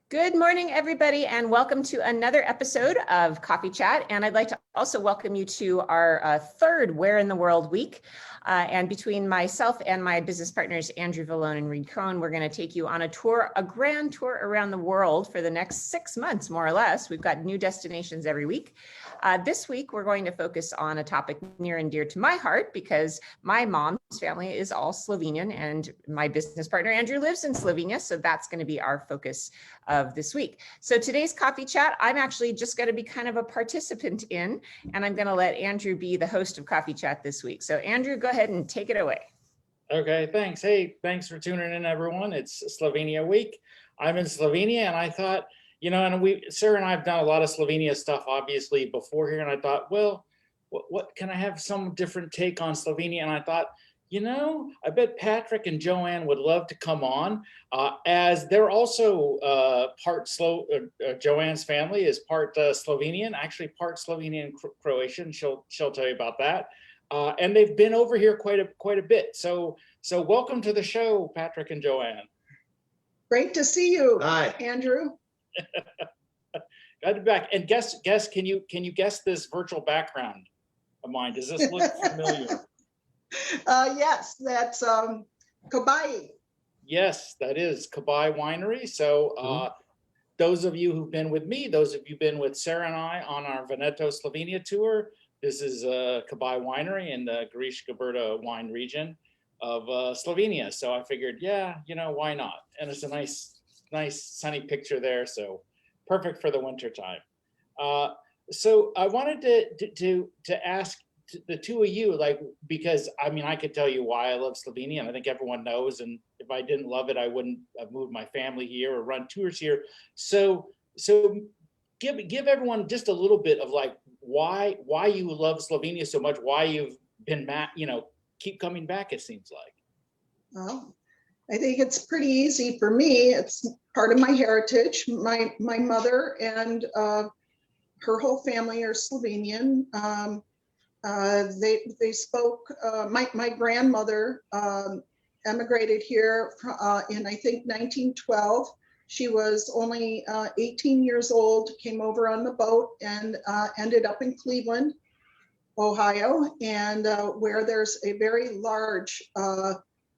Good morning, everybody, and welcome to another episode of Coffee Chat. And I'd like to also welcome you to our third Where in the World week. And between myself and my business partners, Andrew Vallone and Reed Cohn, we're going to take you on a tour, a grand tour around the world for the next 6 months, more or less. We've got new destinations every week. This week, we're going to focus on a topic near and dear to my heart because my mom's family is all Slovenian and my business partner, Andrew, lives in Slovenia. So that's going to be our focus of this week. So today's coffee chat, I'm actually just going to be kind of a participant in, and I'm going to let Andrew be the host of Coffee Chat this week. So Andrew, go ahead and take it away. Okay, thanks. Hey, thanks for tuning in, everyone. It's Slovenia week. I'm in Slovenia, and I thought, and Sarah and I have done a lot of Slovenia stuff, obviously, before here, and I thought, well, what can I have some different take on Slovenia? And I thought, I bet Patrick and Joanne would love to come on, as they're also Joanne's family is part Slovenian, actually part Slovenian Croatian. She'll tell you about that. And they've been over here quite a bit. So welcome to the show, Patrick and Joanne. Great to see you. Hi, Andrew. Glad to be back. And guess, can you guess this virtual background of mine? Does this look familiar? Yes, that's Kabai. Yes, that is Kabai Winery. So those of you who've been with me, those of you who've been with Sarah and I on our Veneto Slovenia tour, this is Kabai Winery in the Goriška wine region of Slovenia. So I figured, why not? And it's a nice sunny picture there. So perfect for the winter time. So I wanted to ask the two of you, because I could tell you why I love Slovenia, and I think everyone knows. And if I didn't love it, I wouldn't have moved my family here or run tours here. So give everyone just a little bit of why you love Slovenia so much, why you've been keep coming back, it seems like. Well, I think it's pretty easy for me. It's part of my heritage. My mother and her whole family are Slovenian. They spoke, my grandmother emigrated here in, I think, 1912. She was only 18 years old, came over on the boat and ended up in Cleveland, Ohio, and where there's a very large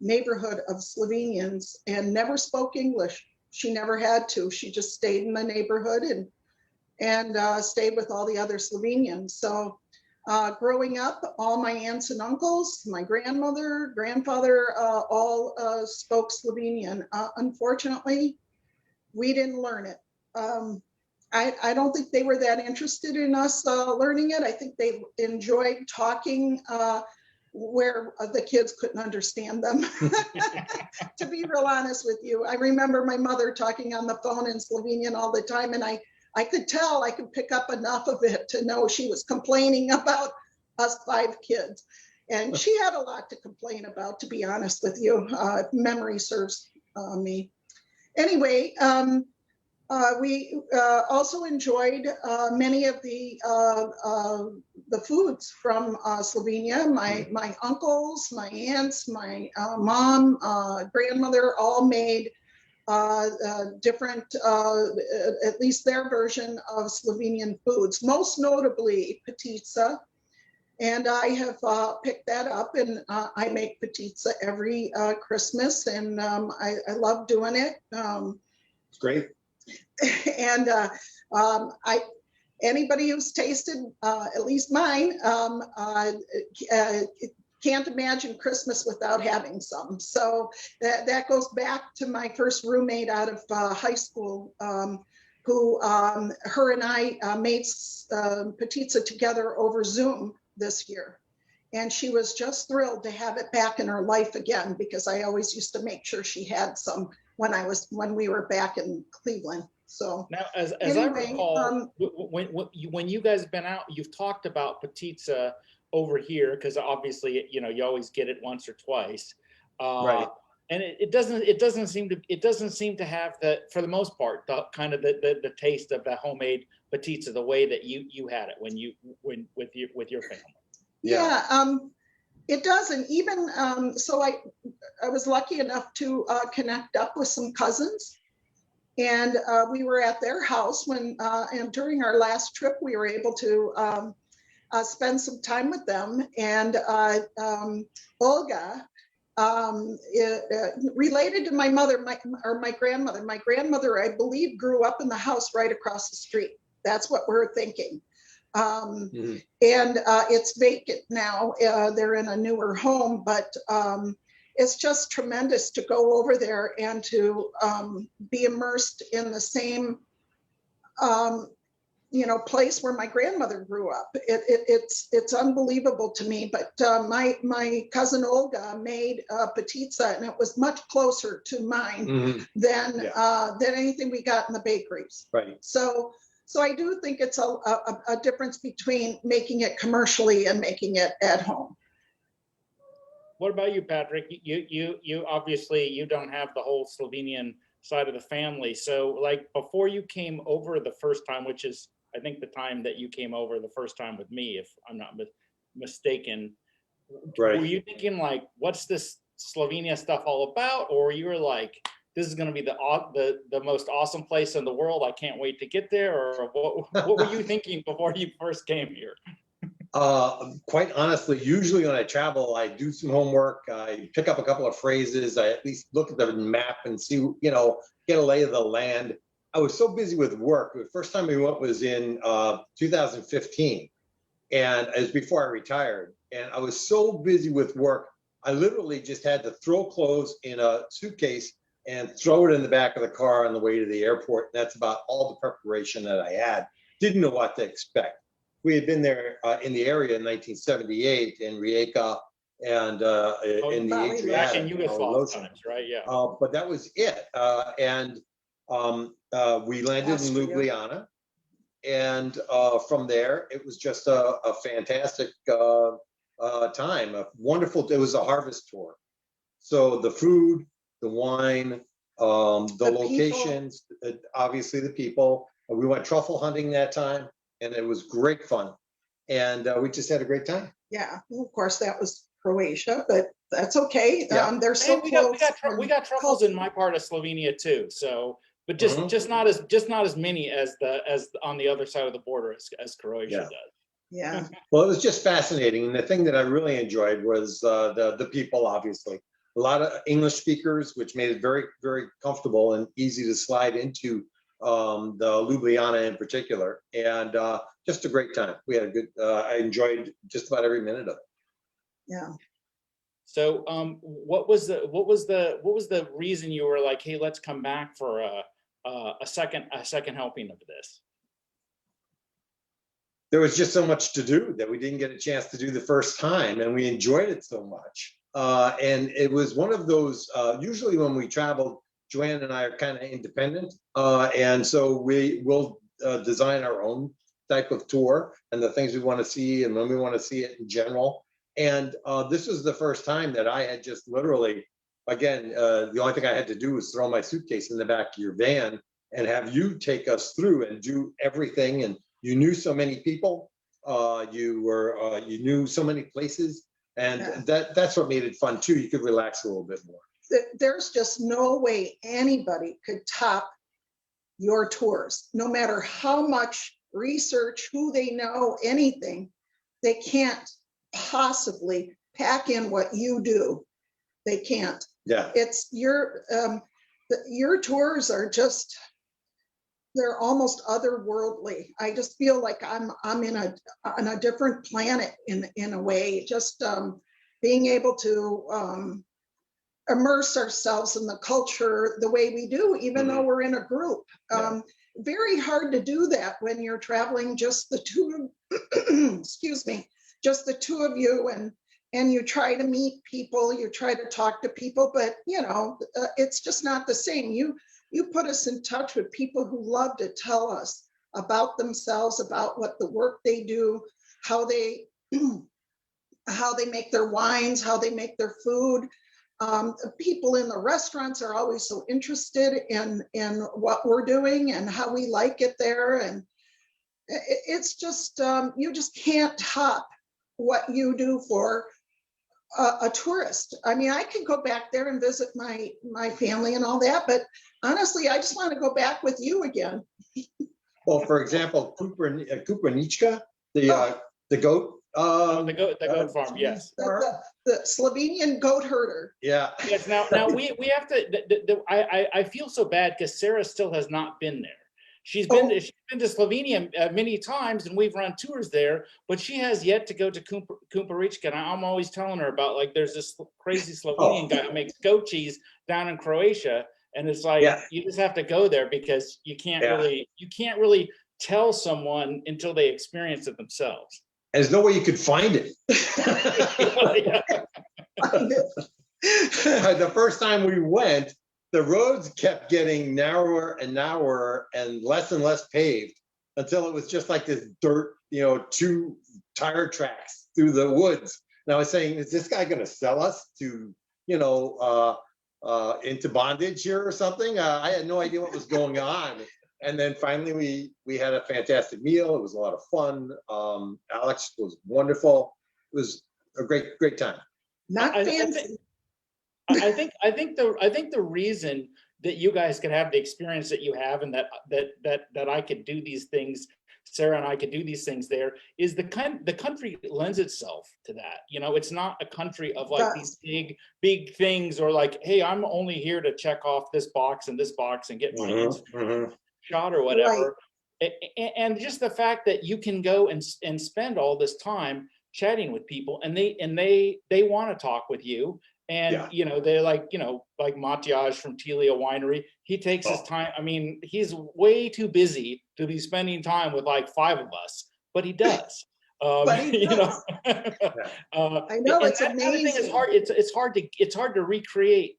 neighborhood of Slovenians, and never spoke English. She never had to. She just stayed in the neighborhood and stayed with all the other Slovenians. So growing up, all my aunts and uncles, my grandmother, grandfather, all spoke Slovenian. Unfortunately, we didn't learn it. I don't think they were that interested in us learning it. I think they enjoyed talking where the kids couldn't understand them. To be real honest with you, I remember my mother talking on the phone in Slovenian all the time, and I could tell, I could pick up enough of it to know she was complaining about us 5 kids. And she had a lot to complain about, to be honest with you, if memory serves me. Anyway, we also enjoyed many of the foods from Slovenia. My uncles, my aunts, my mom, grandmother all made different, at least their version of Slovenian foods, most notably patica. And I have picked that up, and I make patica every Christmas, and I love doing it. it's great. And anybody who's tasted, at least mine, can't imagine Christmas without having some. So that goes back to my first roommate out of high school, who her and I made patica together over Zoom this year. And she was just thrilled to have it back in her life again, because I always used to make sure she had some when we were back in Cleveland. So now, as anyway, I recall, when you guys have been out, you've talked about patica over here, because obviously you always get it once or twice, Right. And it doesn't seem to have for the most part, the kind of the taste of the homemade patica the way that you had it when with your family. Yeah, it doesn't. Even so, I was lucky enough to connect up with some cousins And we were at their house and during our last trip, we were able to spend some time with them. And Olga, related to my mother, my grandmother. My grandmother, I believe, grew up in the house right across the street. That's what we're thinking. And it's vacant now. They're in a newer home, but it's just tremendous to go over there and to be immersed in the same place where my grandmother grew up. It's unbelievable to me. But my cousin Olga made pizza, and it was much closer to mine than anything we got in the bakeries. Right. So I do think it's a difference between making it commercially and making it at home. What about you, Patrick? You obviously you don't have the whole Slovenian side of the family. So like before you came over the first time, which is I think the time that you came over the first time with me, if I'm not mistaken, Right. were you thinking like, what's this Slovenia stuff all about? Or you were like, this is going to be the most awesome place in the world. I can't wait to get there. Or what were you thinking before you first came here? Quite honestly, usually when I travel, I do some homework. I pick up a couple of phrases. I at least look at the map and see, get a lay of the land. I was so busy with work. The first time we went was in 2015, and it was before I retired. And I was so busy with work, I literally just had to throw clothes in a suitcase and throw it in the back of the car on the way to the airport. That's about all the preparation that I had. Didn't know what to expect. We had been there in the area in 1978 in Rijeka and in the Adriatic. Back in Yugoslav times, right? Yeah. But that was it. We landed in Ljubljana. And from there, it was just a fantastic time. It was a harvest tour. So the food, the wine, the locations, obviously the people. We went truffle hunting that time. And it was great fun. And we just had a great time. Yeah, well, of course, that was Croatia, but that's okay. Yeah. They're so close. We got truffles in my part of Slovenia too. So, but just not as many as on the other side of the border as Croatia does. Yeah. Well, it was just fascinating. And the thing that I really enjoyed was the people, obviously. A lot of English speakers, which made it very, very comfortable and easy to slide into the Ljubljana in particular, and just a great time. We had a good. I enjoyed just about every minute of it. Yeah. So, what was the reason you were like, hey, let's come back for a second helping of this? There was just so much to do that we didn't get a chance to do the first time, and we enjoyed it so much. And it was one of those. Usually, when we traveled, Joanne and I are kind of independent, and so we will design our own type of tour and the things we want to see and when we want to see it in general. And this was the first time that I had just literally, again, the only thing I had to do was throw my suitcase in the back of your van and have you take us through and do everything. And you knew so many people, you knew so many places, and that's what made it fun too. You could relax a little bit more. There's just no way anybody could top your tours, no matter how much research, who they know, anything. They can't possibly pack in what you do. They can't. Yeah. It's your tours are just, they're almost otherworldly. I just feel like I'm on a different planet in a way. Just being able to immerse ourselves in the culture the way we do, even though we're in a group. Very hard to do that when you're traveling just the two, excuse me, just the two of you, and you try to meet people, you try to talk to people, but it's just not the same. You put us in touch with people who love to tell us about themselves, about what the work they do, how they make their wines, how they make their food. People in the restaurants are always so interested in what we're doing and how we like it there. And it's just, you just can't top what you do for a tourist. I mean, I could go back there and visit my family and all that, but honestly, I just want to go back with you again. Well, for example, Kupranichka, the goat. The goat farm, yes. The Slovenian goat herder. Yeah. Yes. Now we have to. I feel so bad because Sarah still has not been there. She's been to Slovenia many times, and we've run tours there, but she has yet to go to Kumparička. And I'm always telling her about, like, there's this crazy Slovenian guy who makes goat cheese down in Croatia, and it's like you just have to go there because you can't really tell someone until they experience it themselves. There's no way you could find it. The first time we went, the roads kept getting narrower and narrower and less paved until it was just like this dirt, 2 tire tracks through the woods. And I was saying, is this guy going to sell us to, into bondage here or something? I had no idea what was going on. And then finally we had a fantastic meal. It was a lot of fun. Alex was wonderful. It was a great time. Not fancy. I think the reason that you guys could have the experience that you have, and that I could do these things, Sarah and I could do these things there, is the country lends itself to that. It's not a country of like these big things, or like, hey, I'm only here to check off this box and get my Instagram shot or whatever. Right. And just the fact that you can go and spend all this time chatting with people, and they want to talk with you. And, they're like Matjaž from Telia Winery, he takes his time. I mean, he's way too busy to be spending time with like 5 of us, but he does. But he does. I know, it's amazing. Thing is hard. It's hard to recreate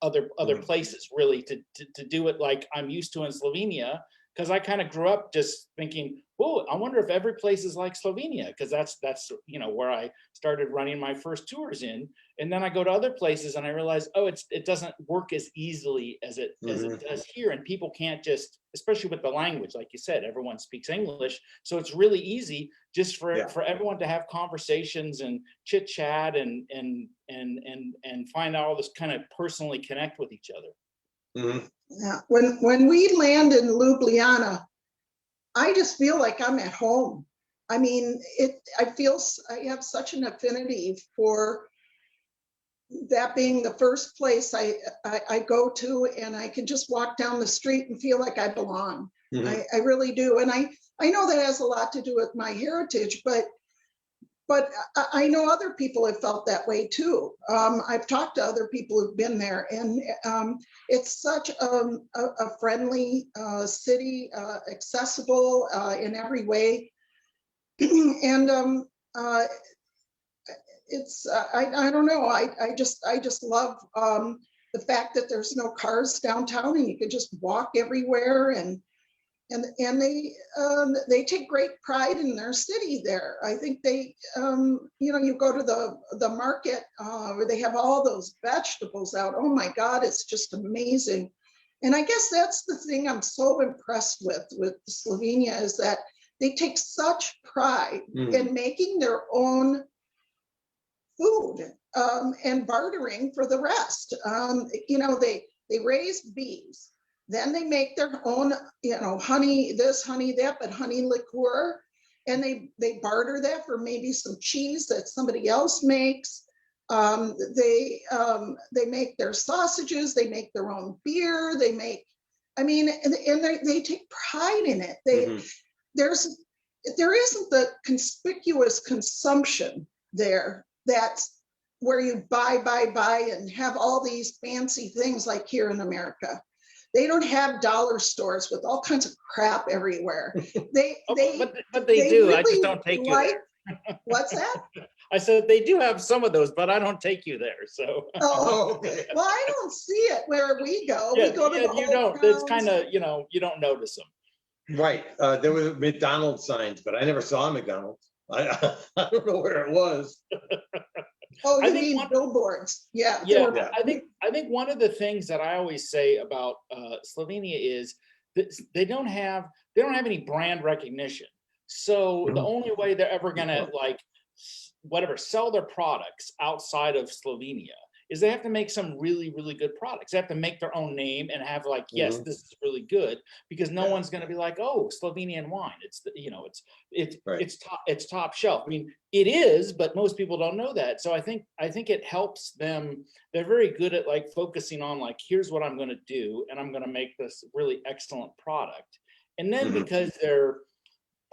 other places, really, to do it like I'm used to in Slovenia, because I kind of grew up just thinking, oh, I wonder if every place is like Slovenia, because that's where I started running my first tours in. And then I go to other places and I realize, it doesn't work as easily as it does here. And people can't just, especially with the language, like you said, everyone speaks English, so it's really easy just for everyone to have conversations and chit chat and find out all this, kind of personally connect with each other. Yeah. When we land in Ljubljana, I just feel like I'm at home. I mean, I have such an affinity for that being the first place I go to, and I can just walk down the street and feel like I belong. I really do. And I know that has a lot to do with my heritage, but I know other people have felt that way too. I've talked to other people who've been there, and it's such a friendly city, accessible in every way. And it's I don't know. I just love the fact that there's no cars downtown, and you can just walk everywhere, and they take great pride in their city there. I think they you go to the market where they have all those vegetables out. Oh my God, it's just amazing. And I guess that's the thing I'm so impressed with Slovenia, is that they take such pride in making their own food and bartering for the rest. They raise bees. Then they make their own, honey this, honey that, but honey liqueur, and they barter that for maybe some cheese that somebody else makes. They make their sausages. They make their own beer. They take pride in it. There isn't the conspicuous consumption there. That's where you buy and have all these fancy things like here in America. They don't have dollar stores with all kinds of crap everywhere. But they do. Really, I just don't take you there. What's that? I said they do have some of those, but I don't take you there. So. Okay. Well, I don't see it where we go. We go to the you don't. It's kind of you don't notice them. Right. There were McDonald's signs, but I never saw a McDonald's. I don't know where it was. Oh, you mean billboards? Yeah. I think one of the things that I always say about Slovenia is that they don't have any brand recognition. So the only way they're ever gonna like whatever, sell their products outside of Slovenia is they have to make some really, really good products. They have to make their own name and have like, yes, this is really good, because no one's going to be like, oh, Slovenian wine. It's, Right. it's top shelf. I mean, it is, but most people don't know that. So I think it helps them. They're very good at like focusing on like, here's what I'm going to do, and I'm going to make this really excellent product. And then because they're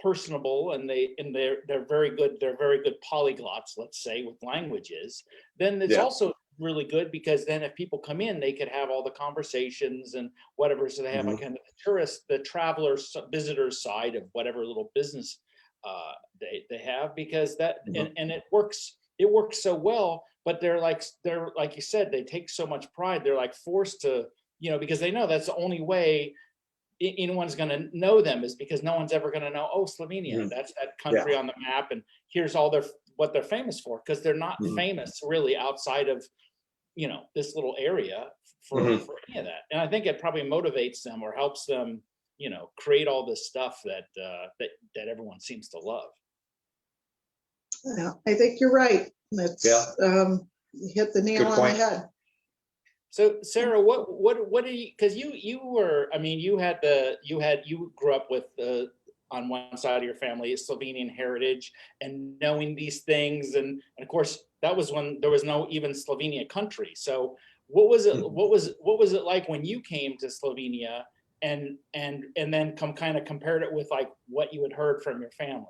personable and they're very good polyglots, let's say, with languages, then it's also really good, because then if people come in, they could have all the conversations and whatever. So they have like kind of the travelers, visitors side of whatever little business they have, because that and it works so well. But they're like you said, they take so much pride. They're like forced to, because they know that's the only way anyone's going to know them, is because no one's ever going to know, oh, Slovenia, that's that country on the map, and here's all what they're famous for, because they're not famous really outside of this little area for any of that. And I think it probably motivates them or helps them create all this stuff that everyone seems to love. Yeah, I think you're right. That's you hit the nail on the head. So Sarah, what do you, because you were, I mean, you grew up with on one side of your family Slovenian heritage and knowing these things, and of course that was when there was no even Slovenia country. So what was it like when you came to Slovenia and then compared it with like what you had heard from your family?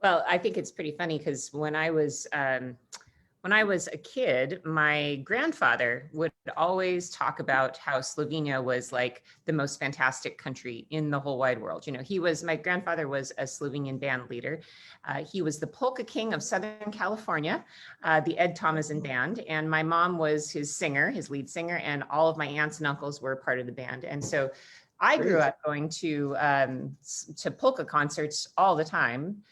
Well, I think it's pretty funny because when I was a kid, my grandfather would always talk about how Slovenia was like the most fantastic country in the whole wide world. My grandfather was a Slovenian band leader. He was the polka king of Southern California, the Ed Thomason band. And my mom was his lead singer, and all of my aunts and uncles were part of the band. And so I grew up going to polka concerts all the time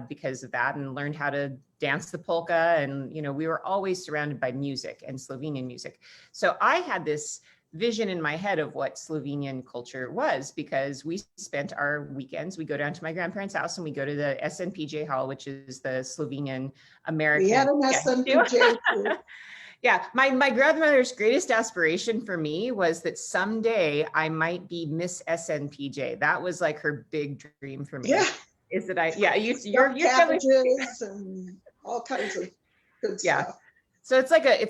because of that, and learned how to dance the polka. And, we were always surrounded by music and Slovenian music. So I had this vision in my head of what Slovenian culture was, because we spent our weekends, we go down to my grandparents' house and we go to the SNPJ hall, which is the Slovenian American. We had an SNPJ too. Yeah, my grandmother's greatest aspiration for me was that someday I might be Miss SNPJ. That was like her big dream for me. Yeah. Is that you're cabbages and all kinds of good stuff. So it's like a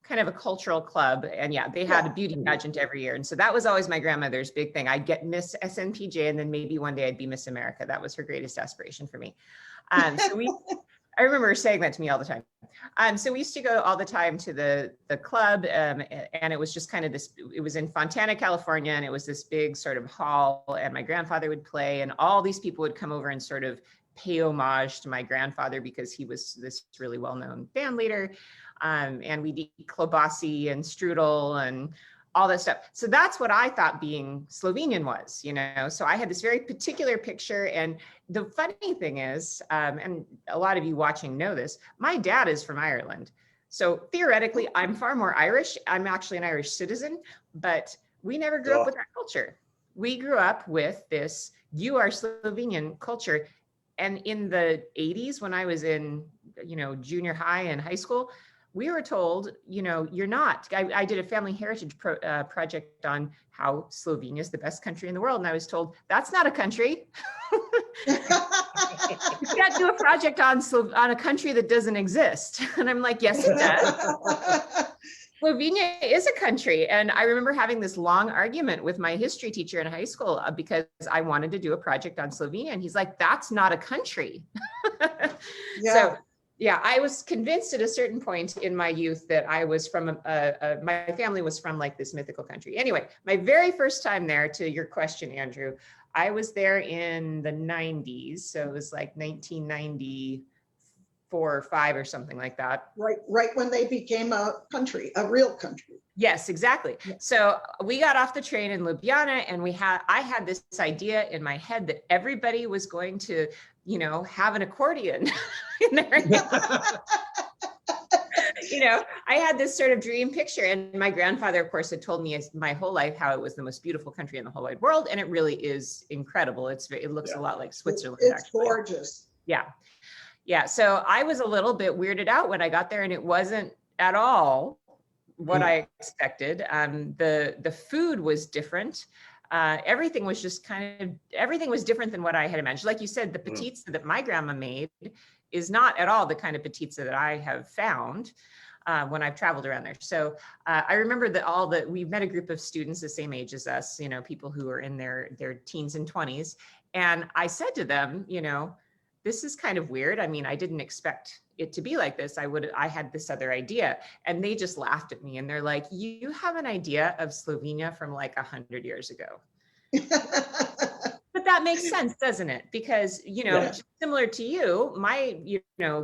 kind of a cultural club, and they had a beauty pageant every year, and so that was always my grandmother's big thing. I'd get Miss SNPJ, and then maybe one day I'd be Miss America. That was her greatest aspiration for me. I remember her saying that to me all the time. So we used to go all the time to the club, and it was just kind of this, it was in Fontana, California, and it was this big sort of hall, and my grandfather would play, and all these people would come over and sort of pay homage to my grandfather because he was this really well-known band leader. And we'd eat klobasi and strudel and all that stuff. So that's what I thought being Slovenian was, so I had this very particular picture. And the funny thing is, and a lot of you watching know this, my dad is from Ireland. So theoretically, I'm far more Irish. I'm actually an Irish citizen, but we never grew up with that culture. We grew up with this, you are Slovenian culture. And in the 80s, when I was in, junior high and high school, we were told, you're not. I did a family heritage project on how Slovenia is the best country in the world. And I was told, that's not a country. You can't do a project on a country that doesn't exist. And I'm like, yes, it does. Slovenia is a country. And I remember having this long argument with my history teacher in high school because I wanted to do a project on Slovenia. And he's like, that's not a country. So I was convinced at a certain point in my youth that I was from, my family was from like this mythical country. Anyway, my very first time there, to your question, Andrew, I was there in the 90s. So it was like 1994 or 5 or something like that. Right when they became a country, a real country. Yes, exactly. Yeah. So we got off the train in Ljubljana, and I had this idea in my head that everybody was going to, have an accordion in there. I had this sort of dream picture, and my grandfather, of course, had told me my whole life how it was the most beautiful country in the whole wide world, and it really is incredible. It looks a lot like Switzerland. It's actually gorgeous. Yeah. Yeah. So I was a little bit weirded out when I got there, and it wasn't at all what I expected. The food was different. Everything was just everything was different than what I had imagined. Like you said, the pizza that my grandma made is not at all the kind of pizza that I have found when I've traveled around there. So I remember that we met a group of students the same age as us, people who are in their teens and 20s. And I said to them, this is kind of weird. I mean, I didn't expect it to be like this. I had this other idea. And they just laughed at me, and they're like, you have an idea of Slovenia from like 100 years ago. But that makes sense, doesn't it? Because, similar to you, my,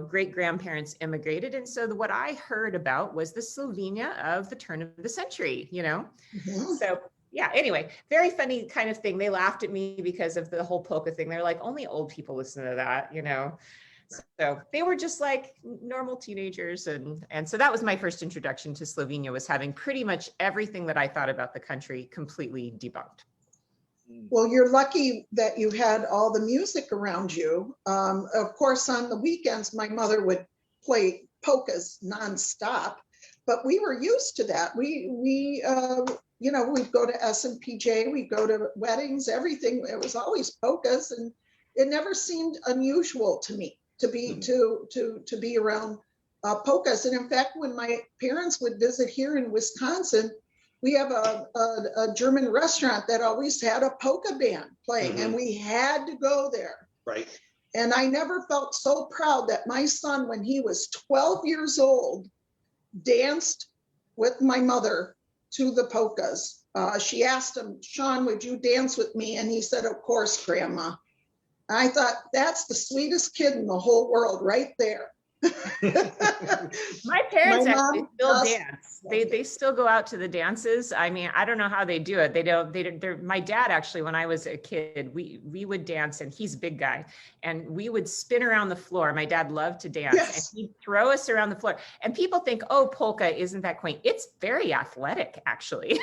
great grandparents immigrated. And so what I heard about was the Slovenia of the turn of the century, So yeah, anyway, very funny kind of thing. They laughed at me because of the whole polka thing. They're like, only old people listen to that, So they were just like normal teenagers. And so that was my first introduction to Slovenia, was having pretty much everything that I thought about the country completely debunked. Well, you're lucky that you had all the music around you. Of course, on the weekends, my mother would play polkas nonstop, but we were used to that. We'd go to SMPJ, we'd go to weddings, everything. It was always polkas, and it never seemed unusual to me to be around polkas. And in fact, when my parents would visit here in Wisconsin, we have a German restaurant that always had a polka band playing, and we had to go there. Right. And I never felt so proud that my son, when he was 12 years old, danced with my mother to the polkas. She asked him, Sean, would you dance with me? And he said, of course, Grandma. I thought, that's the sweetest kid in the whole world right there. My parents actually still dance. They still go out to the dances. I mean, I don't know how they do it. My dad actually, when I was a kid, we would dance, and he's a big guy, and we would spin around the floor. My dad loved to dance, and he'd throw us around the floor. And people think, oh, polka isn't that quaint. It's very athletic, actually.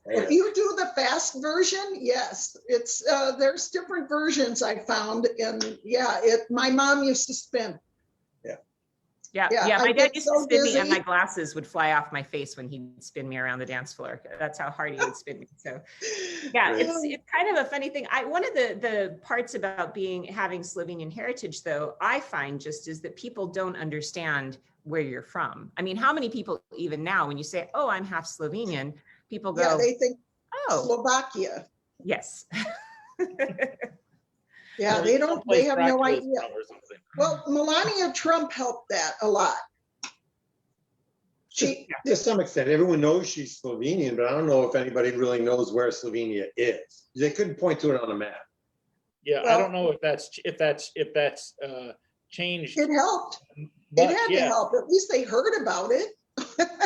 If you do the fast version, yes, it's there's different versions I found, and my mom used to spin. Yeah. My dad used to spin me, and my glasses would fly off my face when he'd spin me around the dance floor. That's how hard he would spin me. So yeah, it's kind of a funny thing. One of the parts about having Slovenian heritage, though, I find just is that people don't understand where you're from. I mean, how many people even now, when you say, oh, I'm half Slovenian, people go, they think, oh, Slovakia. Yes. Yeah, they have no idea. Well, Melania Trump helped that a lot. To some extent, everyone knows she's Slovenian, but I don't know if anybody really knows where Slovenia is. They couldn't point to it on a map. Yeah, well, I don't know if that's changed. It helped. It had to help. At least they heard about it.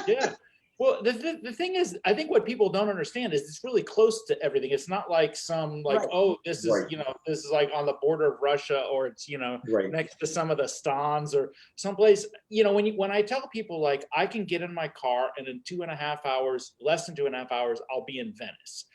Yeah. Well, the thing is, I think what people don't understand is it's really close to everything. It's not like oh, this is, this is like on the border of Russia, or it's, next to some of the stans or someplace, when I tell people, like, I can get in my car and in 2.5 hours, less than 2.5 hours, I'll be in Venice,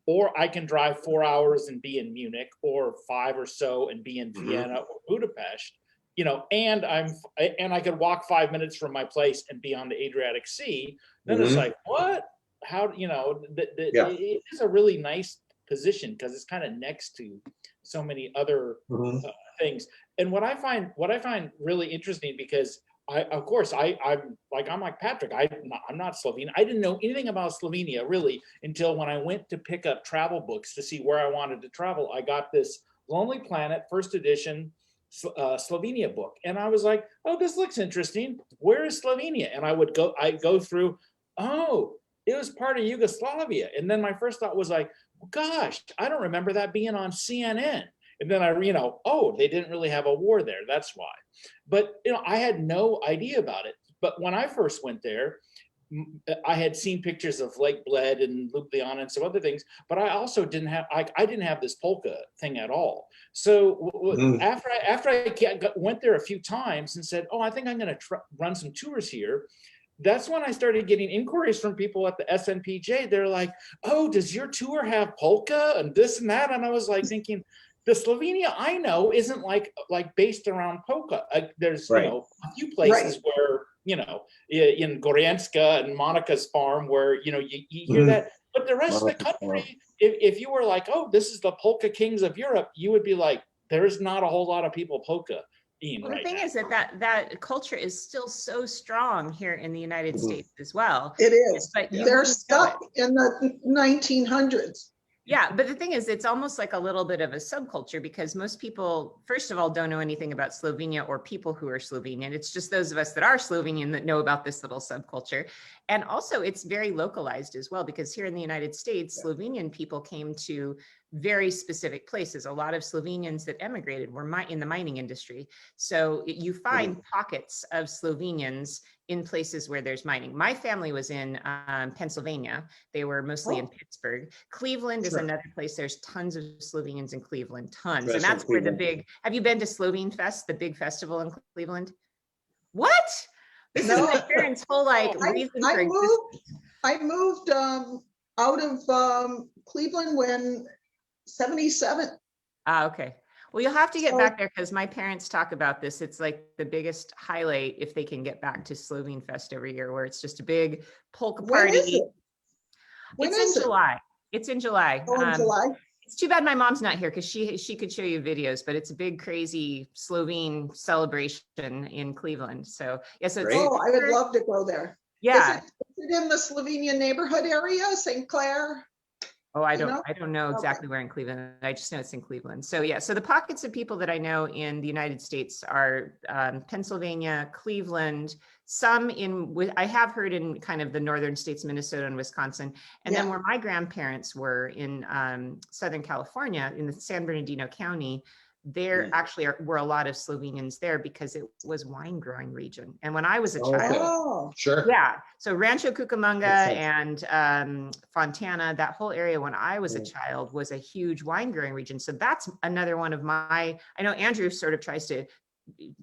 or I can drive 4 hours and be in Munich, or 5 or so and be in Vienna or Budapest. And I could walk 5 minutes from my place and be on the Adriatic Sea. Then it's like, what? How? It is a really nice position because it's kind of next to so many other things. And what I find really interesting, because I'm like Patrick. I'm not Slovene. I didn't know anything about Slovenia really until when I went to pick up travel books to see where I wanted to travel. I got this Lonely Planet first edition Slovenia book, and I was like, oh, this looks interesting. Where is Slovenia? And I go through, oh, it was part of Yugoslavia. And then my first thought was like, gosh, I don't remember that being on CNN. And then oh, they didn't really have a war there. That's why. But I had no idea about it. But when I first went there, I had seen pictures of Lake Bled and Ljubljana and some other things, but I also didn't have this polka thing at all. So after I went there a few times and said, oh, I think I'm going to run some tours here, that's when I started getting inquiries from people at the SNPJ. They're like, oh, does your tour have polka and this and that? And I was like thinking, the Slovenia I know isn't like based around polka. There's Right. a few places where in Gorenska and Monica's farm where you hear that, but the rest of the country, if you were like, oh, this is the polka kings of Europe, you would be like, there's not a whole lot of people polka. Well, the right thing now. is that culture is still so strong here in the United States as well. It is. But you They're wouldn't know it. stuck in the 1900s. Yeah, but the thing is, it's almost like a little bit of a subculture because most people, first of all, don't know anything about Slovenia or people who are Slovenian. It's just those of us that are Slovenian that know about this little subculture. And also it's very localized as well, because here in the United States, Slovenian people came to very specific places. A lot of Slovenians that emigrated were in the mining industry. So you find pockets of Slovenians in places where there's mining. My family was in Pennsylvania. They were mostly in Pittsburgh. Cleveland is another place. There's tons of Slovenians in Cleveland, tons. And that's where the big, have you been to Slovene Fest, the big festival in Cleveland? What? This is my parents' whole reason for existence. I moved out of Cleveland when 77. Okay. Well, you'll have to get back there because my parents talk about this. It's like the biggest highlight if they can get back to Slovene Fest every year, where it's just a big polka party. When is it? It's in July. It's in July. Oh, in July. It's too bad my mom's not here because she could show you videos, but it's a big, crazy Slovene celebration in Cleveland. So yeah, so it's, I would love to go there. Yeah. Is it in the Slovenian neighborhood area, St. Clair? Oh, I don't know exactly where in Cleveland. I just know it's in Cleveland. So yeah, so the pockets of people that I know in the United States are Pennsylvania, Cleveland, some I have heard in kind of the northern states, Minnesota and Wisconsin. And then where my grandparents were in Southern California, in the San Bernardino County, there actually were a lot of Slovenians there because it was wine growing region. And when I was a child, so Rancho Cucamonga and Fontana, that whole area when I was a child was a huge wine growing region. So that's another one of I know Andrew sort of tries to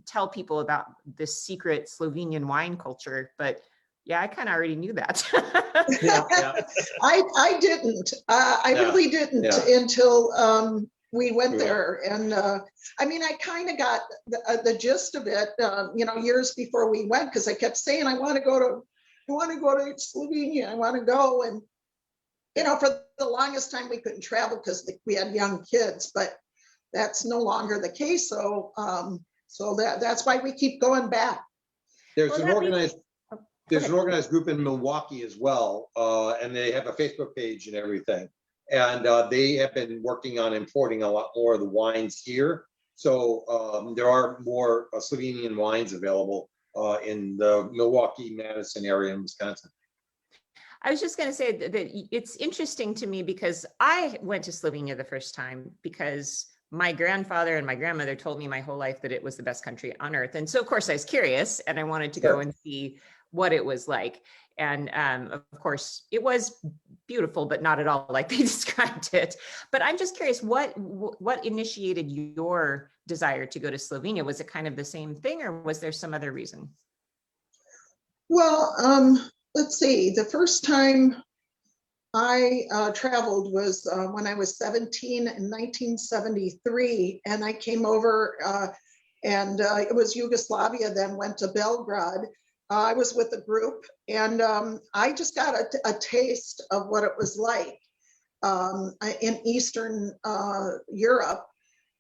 tell people about this secret Slovenian wine culture, but yeah, I kind of already knew that. I didn't. I really didn't until we went there. And I mean, I kind of got the gist of it, years before we went, because I kept saying, I want to go to Slovenia. I want to go. And, for the longest time we couldn't travel because we had young kids, but that's no longer the case. So, that's why we keep going back. There's an organized group in Milwaukee as well, and they have a Facebook page and everything. And they have been working on importing a lot more of the wines here. So there are more Slovenian wines available in the Milwaukee, Madison area in Wisconsin. I was just going to say that it's interesting to me because I went to Slovenia the first time because my grandfather and my grandmother told me my whole life that it was the best country on earth. And so, of course, I was curious and I wanted to go and see what it was like. And of course, it was beautiful, but not at all like they described it. But I'm just curious, what initiated your desire to go to Slovenia? Was it kind of the same thing, or was there some other reason? Well, let's see. The first time I traveled was when I was 17 in 1973, and I came over, and it was Yugoslavia. Then went to Belgrade. I was with a group, and I just got a taste of what it was like in Eastern Europe.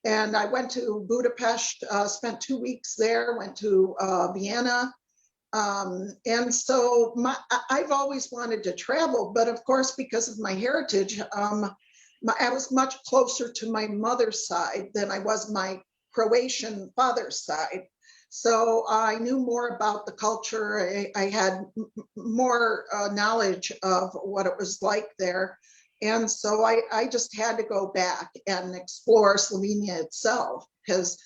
And I went to Budapest, spent 2 weeks there, went to Vienna. And so I've always wanted to travel, but of course, because of my heritage, I was much closer to my mother's side than I was my Croatian father's side. So I knew more about the culture. I had more knowledge of what it was like there. And so I just had to go back and explore Slovenia itself, because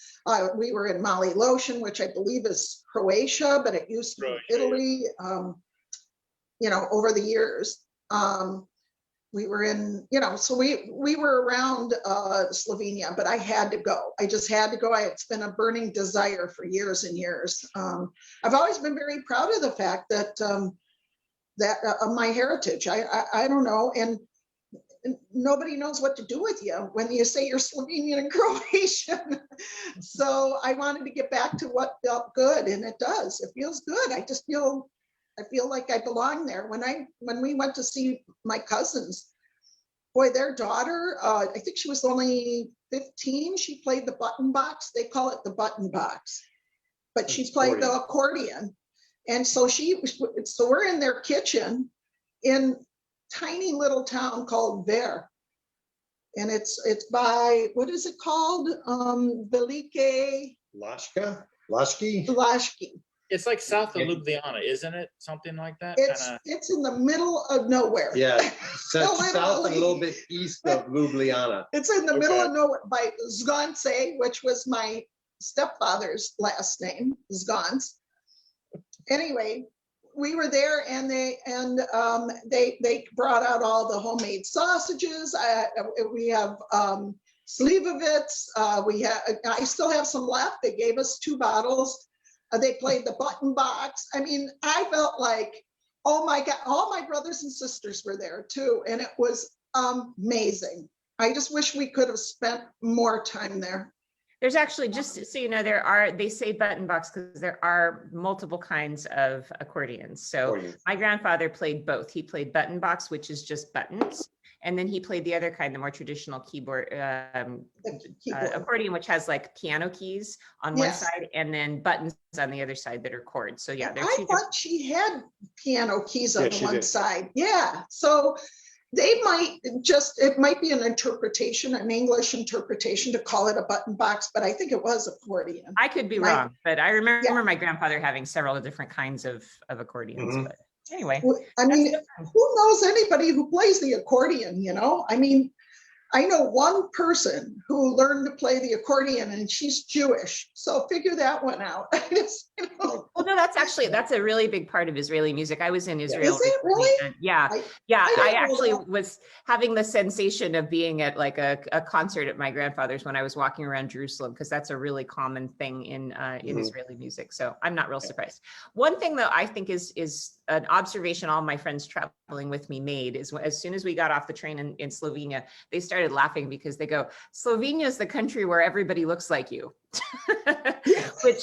we were in Mali Lotion, which I believe is Croatia, but it used to be Italy, over the years. We were in, so we were around Slovenia, but I had to go. I just had to go. It's been a burning desire for years and years. I've always been very proud of the fact that of my heritage. I don't know. And nobody knows what to do with you when you say you're Slovenian and Croatian. So I wanted to get back to what felt good, and it does. It feels good. I feel like I belong there. When we went to see my cousins, boy, their daughter, I think she was only 15. She played the button box. They call it the button box, but she played the accordion. And so we're in their kitchen in tiny little town called Ver. And it's by, what is it called? Velike Lashki. It's like south of Ljubljana, isn't it? Something like that? It's in the middle of nowhere. Yeah, south and a little bit east of Ljubljana. It's in the middle of nowhere by Zgonce, which was my stepfather's last name, Zgonce. Anyway, we were there, and they brought out all the homemade sausages. We have slivovitz. I still have some left. They gave us 2 bottles. They played the button box. I mean, I felt like, oh my God, all my brothers and sisters were there too, and it was amazing. I just wish we could have spent more time there. There's actually, just so you know, they say button box because there are multiple kinds of accordions. So my grandfather played both. He played button box, which is just buttons. And then he played the other kind, the more traditional keyboard accordion, which has like piano keys on one side and then buttons on the other side that are chords. So yeah, I thought she had piano keys on one side. Yeah. So they might it might be an interpretation, an English interpretation to call it a button box, but I think it was accordion. I could be wrong, but I remember my grandfather having several different kinds of accordions. But anyway, I mean, who knows anybody who plays the accordion, you know? I mean, I know one person who learned to play the accordion, and she's Jewish. So figure that one out. Well, no, that's a really big part of Israeli music. I was in Israel. Is it really? Yeah. I actually was having the sensation of being at like a concert at my grandfather's when I was walking around Jerusalem, because that's a really common thing in Israeli music. So I'm not real surprised. One thing though, I think is an observation all my friends traveling with me made is as soon as we got off the train in Slovenia, they started laughing because they go, Slovenia is the country where everybody looks like you, which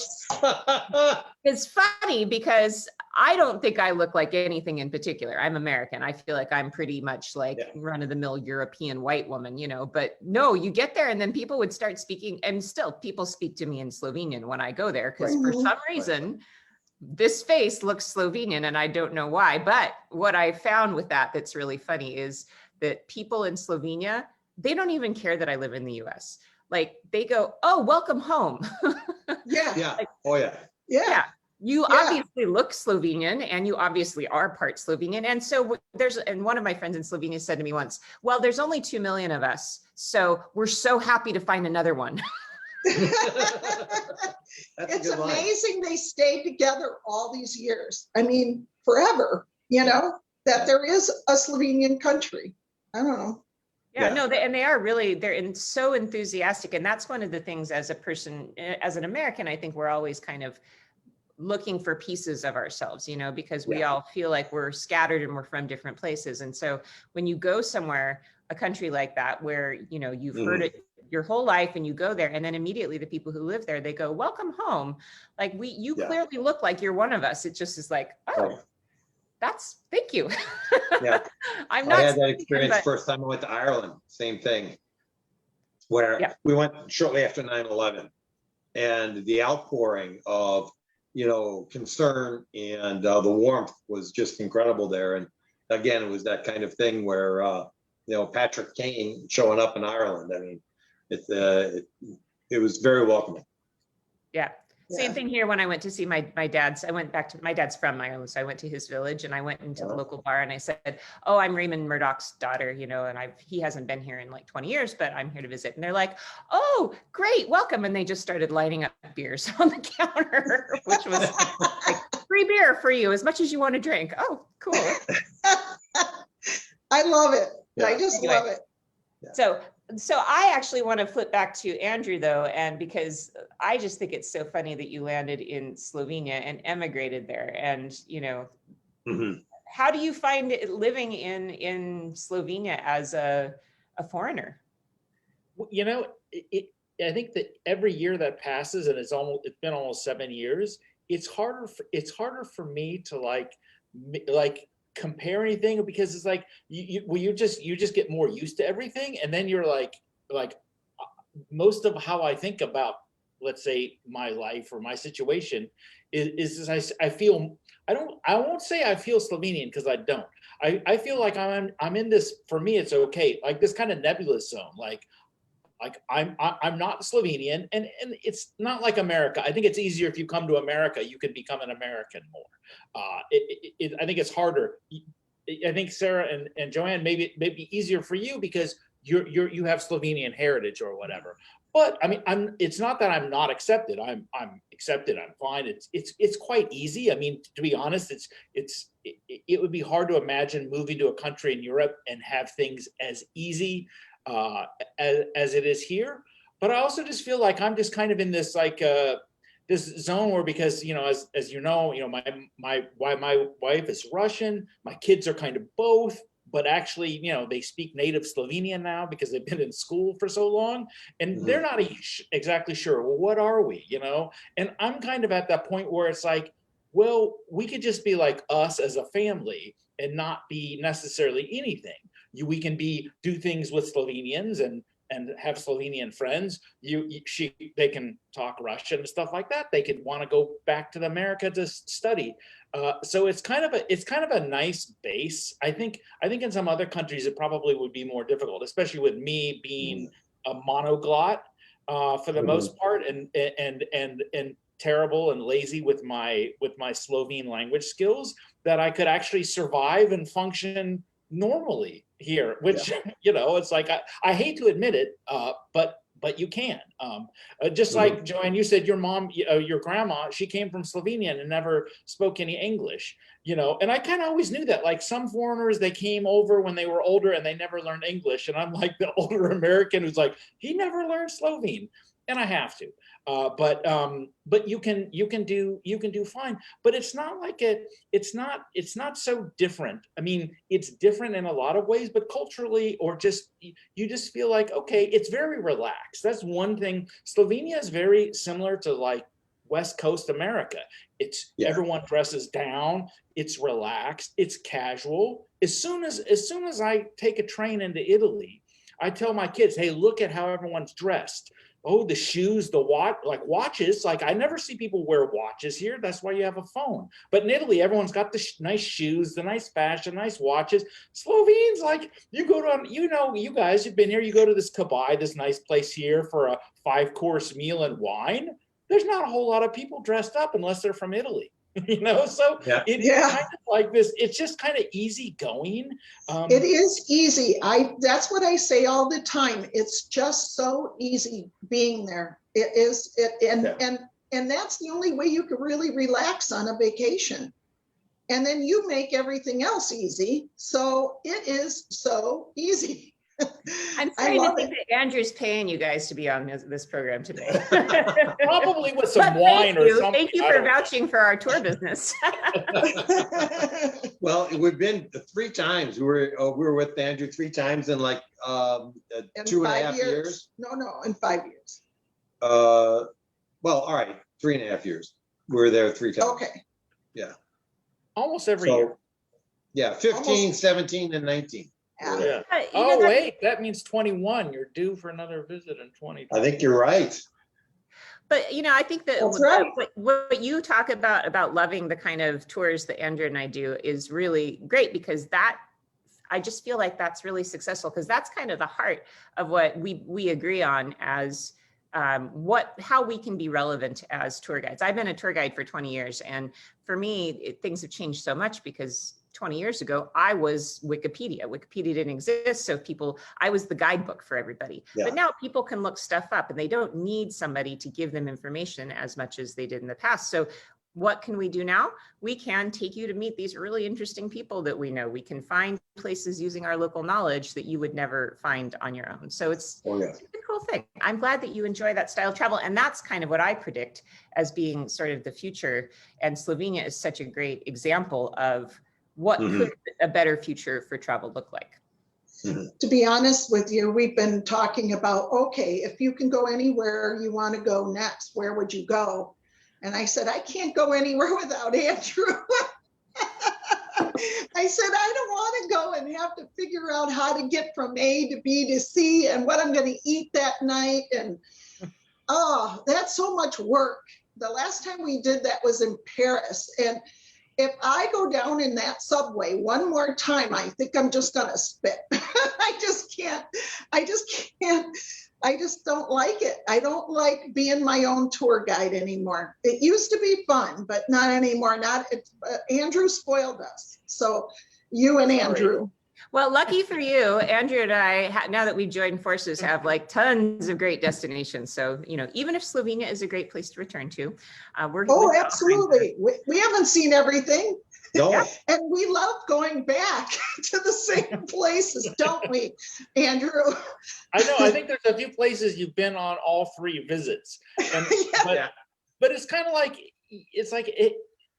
is funny because I don't think I look like anything in particular. I'm American. I feel like I'm pretty much like run-of-the-mill European white woman, you know, but no, you get there and then people would start speaking, and still people speak to me in Slovenian when I go there because for some reason, this face looks Slovenian and I don't know why. But what I found with that's really funny is that people in Slovenia, they don't even care that I live in the US. Like they go, oh, welcome home. Yeah. Like, yeah. You obviously look Slovenian and you obviously are part Slovenian. And so and one of my friends in Slovenia said to me once, well, there's only 2 million of us. So we're so happy to find another one. It's amazing they stayed together all these years. I mean, forever, you know, that there is a Slovenian country. I don't know. No, they are really, so enthusiastic. And that's one of the things as a person, as an American, I think we're always kind of looking for pieces of ourselves, you know, because we all feel like we're scattered and we're from different places. And so when you go somewhere, a country like that, where, you know, you've heard it your whole life and you go there and then immediately the people who live there, they go, welcome home. Like you clearly look like you're one of us. It just is like, thank you. Yeah. I had that experience first time I went to Ireland, same thing, where we went shortly after 9/11 and the outpouring of, you know, concern and the warmth was just incredible there. And again, it was that kind of thing where, you know, Patrick Kane showing up in Ireland. I mean, it was very welcoming. Yeah. Same thing here when I went to see my dad's. I went back to my dad's from Ireland, so I went to his village and I went into the local bar and I said, "Oh, I'm Raymond Murdoch's daughter, you know, and he hasn't been here in like 20 years, but I'm here to visit." And they're like, "Oh, great, welcome!" And they just started lining up beers on the counter, which was like free beer for you, as much as you want to drink. Oh, cool! I love it. Yeah. I just love it. Yeah. So I actually want to flip back to Andrew though, and because I just think it's so funny that you landed in Slovenia and emigrated there, and you know, how do you find it living in Slovenia as a foreigner? You know, I think that every year that passes, and it's been almost 7 years, it's harder for me to like compare anything, because it's like you just get more used to everything, and then you're like most of how I think about, let's say, my life or my situation is I feel, I won't say I feel Slovenian, because I don't. I feel like I'm in this, for me it's okay, like this kind of nebulous zone, like I'm not Slovenian, and it's not like America. I think it's easier if you come to America, you can become an American more. I think it's harder. I think Sarah and Joanne, maybe easier for you because you have Slovenian heritage or whatever. But I mean, it's not that I'm not accepted. I'm accepted. I'm fine. It's quite easy. I mean, to be honest, it would be hard to imagine moving to a country in Europe and have things as easy as it is here. But I also just feel like I'm just kind of in this this zone where, because as you know, my wife is Russian, my kids are kind of both, but actually they speak native Slovenian now because they've been in school for so long, and they're not exactly sure, well, what are we, and I'm kind of at that point where it's like, well, we could just be like us as a family and not be necessarily anything. We can do things with Slovenians and have Slovenian friends. They can talk Russian and stuff like that. They could want to go back to America to study. So it's kind of a nice base. I think in some other countries it probably would be more difficult, especially with me being a monoglot for the most part, and terrible and lazy with my Slovene language skills, that I could actually survive and function normally here, which it's like, I hate to admit it, but you can. Just like Joanne, you said your mom, your grandma, she came from Slovenia and never spoke any English, and I kind of always knew that, like some foreigners, they came over when they were older and they never learned English, and I'm like the older American who's like, he never learned Slovene, and I have to. But you can do fine. But it's not like it's not so different. I mean, it's different in a lot of ways, but culturally, or just you just feel like, okay, it's very relaxed. That's one thing. Slovenia is very similar to like West Coast America. Everyone dresses down. It's relaxed. It's casual. As soon as I take a train into Italy, I tell my kids, hey, look at how everyone's dressed. Oh, the shoes, the watches. Like, I never see people wear watches here. That's why you have a phone. But in Italy, everyone's got the nice shoes, the nice fashion, nice watches. Slovenes, like, you go to, you guys, you've been here, you go to this Kabai, this nice place here for a 5-course meal and wine. There's not a whole lot of people dressed up unless they're from Italy. So it's kind of like this, it's just kind of easy going. It is easy. That's what I say all the time. It's just so easy being there. It is, and that's the only way you can really relax on a vacation. And then you make everything else easy. So it is so easy. I'm starting to think that Andrew's paying you guys to be on this program today. Probably with some wine or something. Thank you for vouching for our tour business. Well, we've been 3 times. We were with Andrew 3 times in like 2.5 years. No, in 5 years. Well, all right, 3.5 years. We were there 3 times. Okay. Yeah. Almost every year. Yeah, 15, 17, and 19. Yeah. Oh, wait, that means 21. You're due for another visit in 2020. I think you're right. But I think that what you talk about loving the kind of tours that Andrew and I do is really great, because I just feel like that's really successful, because that's kind of the heart of what we agree on as how we can be relevant as tour guides. I've been a tour guide for 20 years, and for me, things have changed so much, because 20 years ago, I was Wikipedia. Wikipedia didn't exist, so I was the guidebook for everybody. Yeah. But now people can look stuff up, and they don't need somebody to give them information as much as they did in the past. So what can we do now? We can take you to meet these really interesting people that we know. We can find places using our local knowledge that you would never find on your own. So it's a cool thing. I'm glad that you enjoy that style of travel. And that's kind of what I predict as being sort of the future. And Slovenia is such a great example of what Mhm. could a better future for travel look like? To be honest with you, we've been talking about, okay, if you can go anywhere you want to go next, where would you go? And I said, I can't go anywhere without Andrew. I said, I don't want to go and have to figure out how to get from A to B to C and what I'm going to eat that night. And oh, that's so much work. The last time we did that was in Paris. And if I go down in that subway one more time, I think I'm just going to spit. I just can't. I just don't like it. I don't like being my own tour guide anymore. It used to be fun, but not anymore. Andrew spoiled us. So you and Andrew. Well, lucky for you, Andrew and I, now that we joined forces, have like tons of great destinations. So, even if Slovenia is a great place to return to, we're. Oh, absolutely. We haven't seen everything. No. And we love going back to the same places, don't we, Andrew? I know. I think there's a few places you've been on all 3 visits. And, Yeah. but it's kind of like,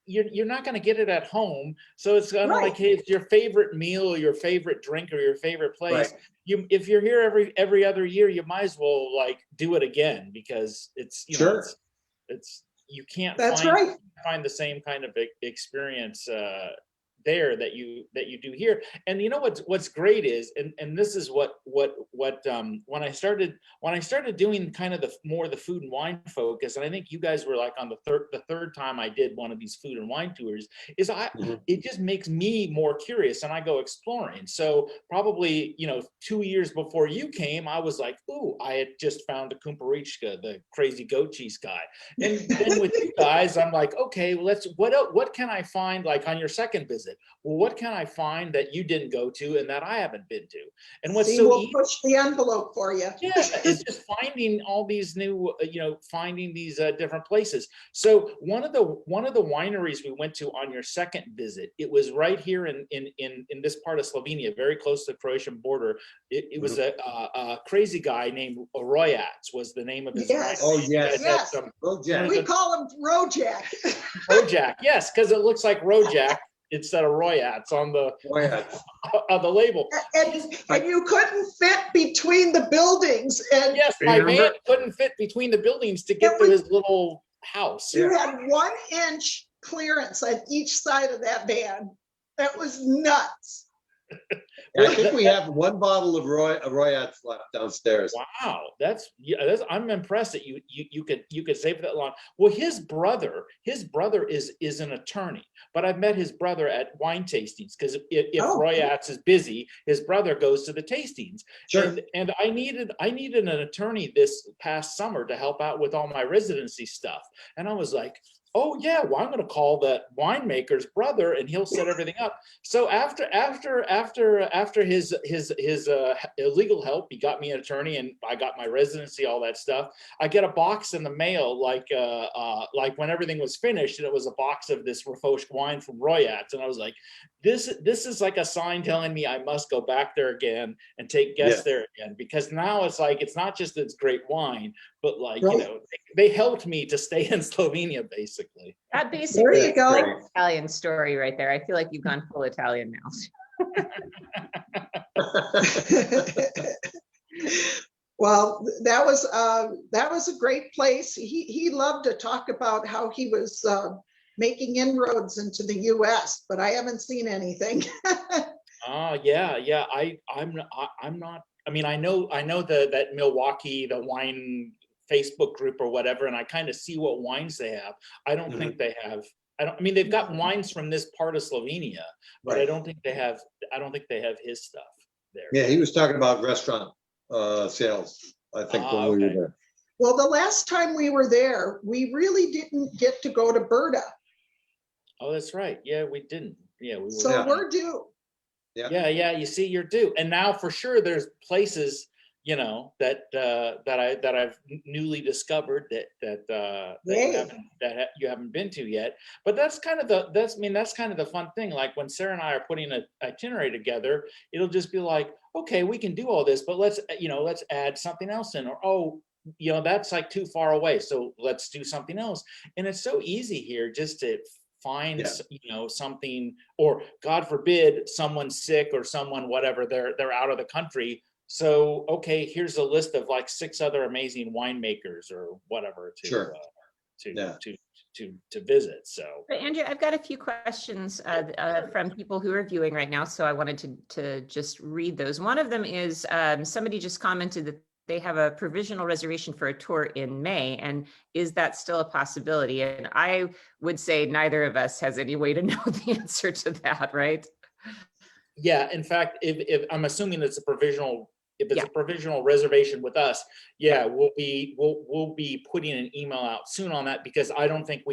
you're not going to get it at home. So it's kind of Right. like, hey, it's your favorite meal, or your favorite drink, or your favorite place. Right. If you're here every other year, you might as well like do it again, because it's, Sure. it's you can't That's right. find the same kind of experience there that you do here. And what's great is, and this is what when I started doing kind of the food and wine focus, and I think you guys were like on the third time I did one of these food and wine tours, is it just makes me more curious, and I go exploring. So probably 2 years before you came, I was like, ooh, I had just found a kumparichka, the crazy goat cheese guy. And then with you guys, I'm like, okay, well, what can I find, like on your second visit? Well, what can I find that you didn't go to and that I haven't been to? And what's so we'll easy, push the envelope for you. yeah, it's just finding all these new, finding these different places. So one of the wineries we went to on your second visit, it was right here in this part of Slovenia, very close to the Croatian border. It was a crazy guy named Royats was the name of his Yes. winery. Oh, yes. Yes. Rojak. We call him Rojak. Rojak, yes, because it looks like Rojak instead of Royats on the label. And you couldn't fit between the buildings. And Yes, my van couldn't fit between the buildings to get to his little house. you had 1 inch clearance on each side of that van. That was nuts. I think we have 1 bottle of Royats left downstairs. Wow, I'm impressed that you could save that long. Well, his brother is an attorney, but I've met his brother at wine tastings, because if Royats is busy, his brother goes to the tastings. Sure. And I needed an attorney this past summer to help out with all my residency stuff, and I was like, oh yeah, well, I'm going to call the winemaker's brother and he'll set everything up. So after his legal help, he got me an attorney and I got my residency, all that stuff. I get a box in the mail, like when everything was finished, and it was a box of this Refocht wine from Royats. And I was like, this is like a sign telling me I must go back there again and take guests there again, because now it's like, it's not just that it's great wine, but like, they helped me to stay in Slovenia, basically. That basically There you go. is an Italian story right there. I feel like you've gone full Italian now. Well, that was a great place. He loved to talk about how he was making inroads into the U.S., but I haven't seen anything. Yeah. I'm not. I mean, I know that Milwaukee, the wine Facebook group or whatever, and I kind of see what wines they have. I don't think they have. I mean, they've got wines from this part of Slovenia, but I don't think they have his stuff there. Yeah, he was talking about restaurant sales, I think, when we were there. Well, the last time we were there, we really didn't get to go to Berta. Oh, that's right. Yeah, we didn't. Yeah, we were. So we're due. Yeah. You see, you're due. And now for sure, there's places, that I've newly discovered that you haven't been to yet. But that's kind of the fun thing. Like when Sarah and I are putting an itinerary together, it'll just be like, okay, we can do all this, but let's add something else in, or that's like too far away, so let's do something else. And it's so easy here just to find Yeah. something, or God forbid someone's sick or someone whatever, they're out of the country. So okay, here's a list of like 6 other amazing winemakers or whatever Sure. to Yeah. to visit. So But Andrew, I've got a few questions from people who are viewing right now, so I wanted to just read those. One of them is somebody just commented that they have a provisional reservation for a tour in May, and is that still a possibility? And I would say neither of us has any way to know the answer to that, right? yeah, in fact, if I'm assuming it's a provisional, if it's Yeah. a provisional reservation with us, yeah, we'll be putting an email out soon on that, because I don't think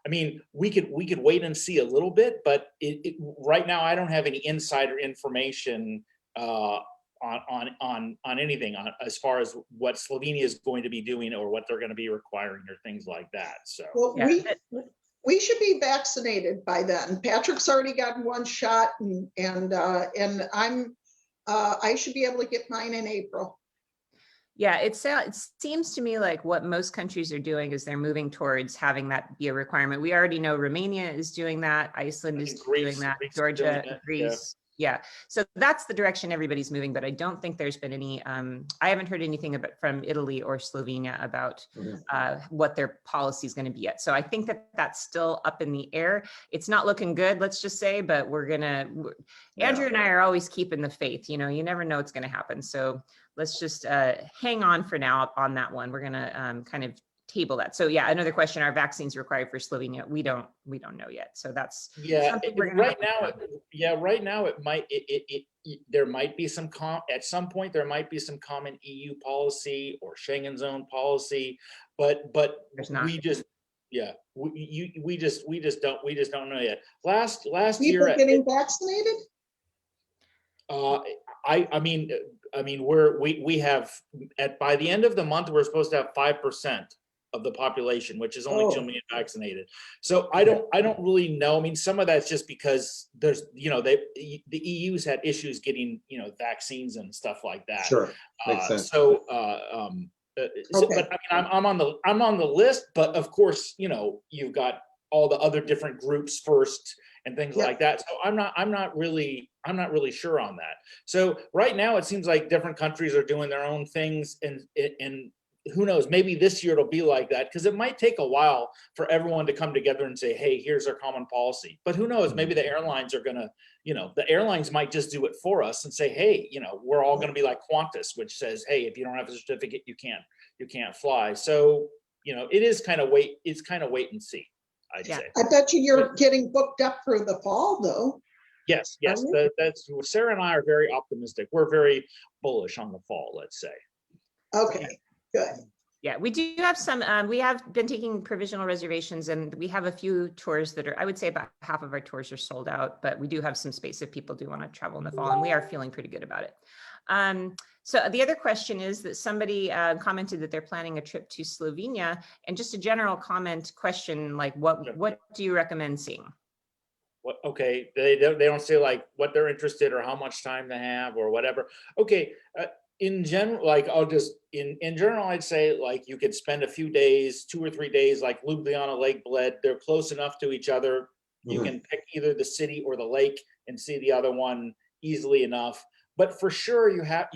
I mean, we could wait and see a little bit, but right now I don't have any insider information on anything as far as what Slovenia is going to be doing or what they're going to be requiring or things like that. So Well, Yeah. we should be vaccinated by then. Patrick's already gotten 1 shot, and I should be able to get mine in April. Yeah, it seems to me like what most countries are doing is they're moving towards having that be a requirement. We already know Romania is doing that, Iceland is doing that, Greece is Georgia, doing it, Greece. Yeah, so that's the direction everybody's moving, but I don't think there's been any, I haven't heard anything from Italy or Slovenia about what their policy is going to be yet. So I think that that's still up in the air. It's not looking good, let's just say, but Andrew and I are always keeping the faith, you never know what's going to happen. So let's just hang on for now on that one. We're going to kind of table that. So yeah, another question, are vaccines required for Slovenia? We don't know yet. So that's something we're gonna right now it might there might be some at some point there might be some common EU policy or Schengen zone policy, but There's not. we just don't know yet. Last People year getting vaccinated? I mean we have by the end of the month we're supposed to have 5% of the population, which is only 2 million vaccinated. So I don't really know. I mean, some of that's just because there's the EU's had issues getting vaccines and stuff like that. Sure, makes sense. So but I mean, I'm on the list, but of course you've got all the other different groups first and things like that. So I'm not really sure on that. So right now it seems like different countries are doing their own things, and who knows, maybe this year it'll be like that, because it might take a while for everyone to come together and say, hey, here's our common policy. But who knows, maybe the airlines are gonna, the airlines might just do it for us and say, hey, we're all gonna be like Qantas, which says, hey, if you don't have a certificate, you can't fly. So it is kind of wait and see, I'd say. I bet you're getting booked up for the fall, though. Yes, that's Sarah and I are very optimistic. We're very bullish on the fall, let's say. Okay, good. Yeah, we do have some, we have been taking provisional reservations, and we have a few tours that are, I would say about half of our tours are sold out, but we do have some space if people do want to travel in the fall, and we are feeling pretty good about it. So the other question is that somebody commented that they're planning a trip to Slovenia, and just a general question, like what do you recommend seeing? What, okay, they don't say like what they're interested or how much time they have or whatever. Okay, in general, like in general, I'd say like you could spend a few days, 2 or 3 days, like Ljubljana, Lake Bled. They're close enough to each other. You can pick either the city or the lake and see the other one easily enough. But for sure, you have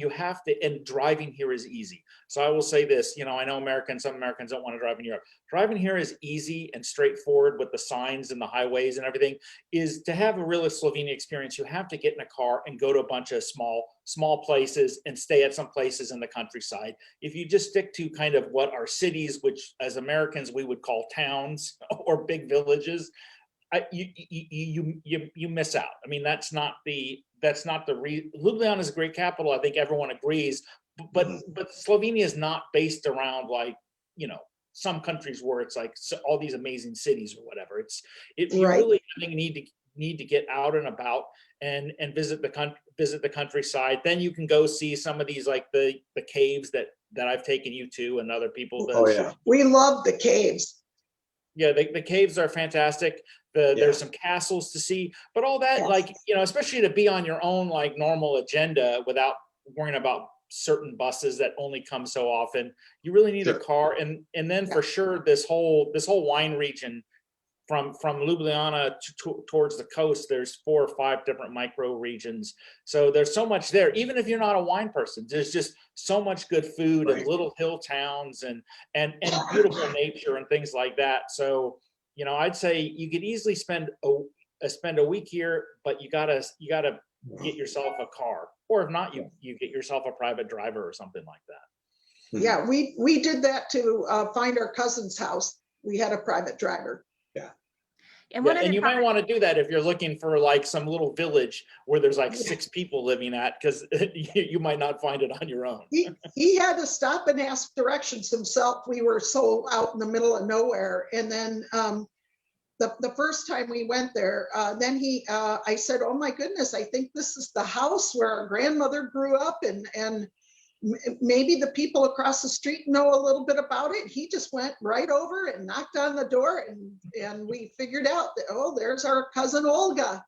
to, and driving here is easy. So I will say this, I know some Americans don't want to drive in Europe. Driving here is easy and straightforward with the signs and the highways and everything. Is to have a real Slovenia experience, you have to get in a car and go to a bunch of small places and stay at some places in the countryside. If you just stick to kind of what are cities, which as Americans we would call towns or big villages, you miss out. I mean, that's not the Ljubljana is a great capital. I think everyone agrees, but Slovenia is not based around like, some countries where it's like all these amazing cities or whatever. You really need to get out and about and visit the countryside. Then you can go see some of these like the caves that I've taken you to, and other people. We love the caves. Yeah, the caves are fantastic. There's some castles to see, but all that, like, especially to be on your own, like normal agenda without worrying about certain buses that only come so often, you really need a car. And then for sure, this whole wine region from Ljubljana towards the coast, there's 4 or 5 different micro regions. So there's so much there. Even if you're not a wine person, there's just so much good food and little hill towns and beautiful nature and things like that. So, I'd say you could easily spend a week here, but you gotta get yourself a car, or if not, you get yourself a private driver or something like that. Yeah, we did that to find our cousin's house. We had a private driver. And you might want to do that if you're looking for like some little village where there's like 6 people living at, because you might not find it on your own. He had to stop and ask directions himself. We were so out in the middle of nowhere. And then the first time we went there, then I said, oh my goodness, I think this is the house where our grandmother grew up, and maybe the people across the street know a little bit about it. He just went right over and knocked on the door, and we figured out that, oh, there's our cousin Olga.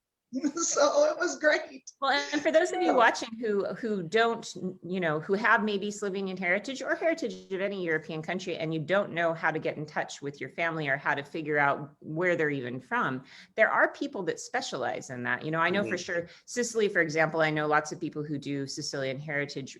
So it was great. Well, and for those of you watching who don't, who have maybe Slovenian heritage or heritage of any European country, and you don't know how to get in touch with your family or how to figure out where they're even from, there are people that specialize in that. I know for sure, Sicily, for example, I know lots of people who do Sicilian heritage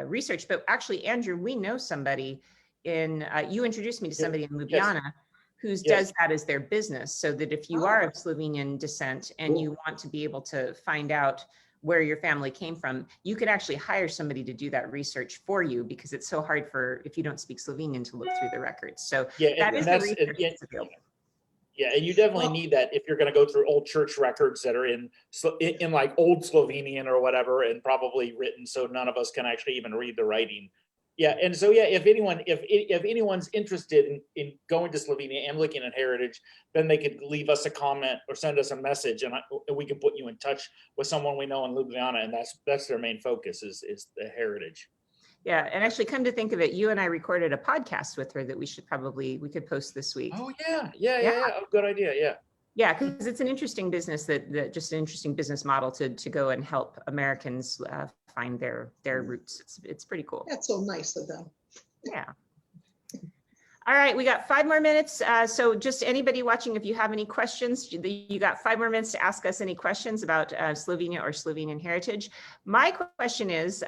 research, but actually, Andrew, we know somebody you introduced me to somebody in Ljubljana. Who does that as their business, so that if you are of Slovenian descent and you want to be able to find out where your family came from, you could actually hire somebody to do that research for you, because it's so hard if you don't speak Slovenian, to look through the records. So that is the research that's available. Yeah, and you definitely need that if you're going to go through old church records that are in like old Slovenian or whatever, and probably written so none of us can actually even read the writing. Yeah, and so if anyone's interested in going to Slovenia and looking at heritage, then they could leave us a comment or send us a message, and we can put you in touch with someone we know in Ljubljana, and that's their main focus is the heritage. Yeah, and actually, come to think of it, you and I recorded a podcast with her that we could post this week. Oh yeah. Oh, good idea. Yeah. Yeah, because it's an interesting business that just an interesting business model to go and help Americans find their roots. It's pretty cool. That's so nice of them. Yeah. All right, we got 5 more minutes. So just anybody watching, if you have any questions, you got 5 more minutes to ask us any questions about Slovenia or Slovenian heritage. My question is,